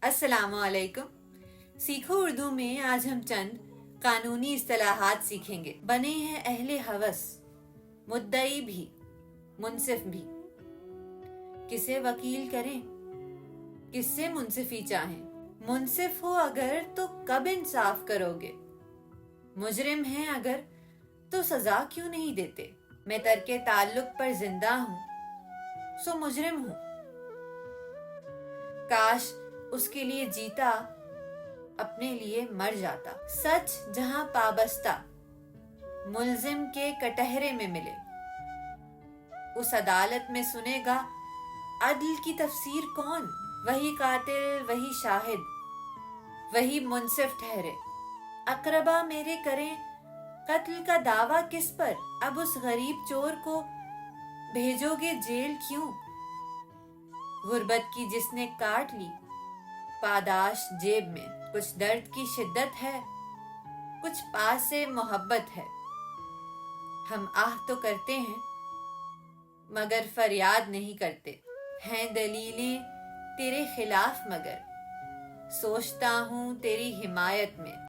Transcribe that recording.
अस्सलाम वालेकुम। सीखो उर्दू में आज हम चंद कानूनी इस्तिलाहात सीखेंगे। बने हैं अहले हवस, मुद्दई भी, मुनसिफ भी। किसे वकील करें, किससे मुनसिफी चाहें। मुनसिफ हो अगर तो कब इंसाफ करोगे, मुजरिम हैं अगर तो सजा क्यों नहीं देते। मैं तर्के ताल्लुक पर जिंदा हूँ सो मुजरिम हूँ, काश उसके लिए जीता अपने लिए मर जाता। सच जहां पाबस्ता मुल्जिम के कटहरे में मिले, उस अदालत में सुनेगा अदल की तफसीर कौन। वही कातिल, वही शाहिद, वही मुनसिफ ठहरे। अकरबा मेरे करें कत्ल का दावा किस पर, अब उस गरीब चोर को भेजोगे जेल क्यों। गुर्बत की जिसने काट ली पादाश जेब में, कुछ दर्द की शिद्दत है, कुछ पास से मोहब्बत है। हम आह तो करते हैं मगर फरियाद नहीं करते, हैं दलीलें तेरे खिलाफ मगर सोचता हूँ तेरी हिमायत में।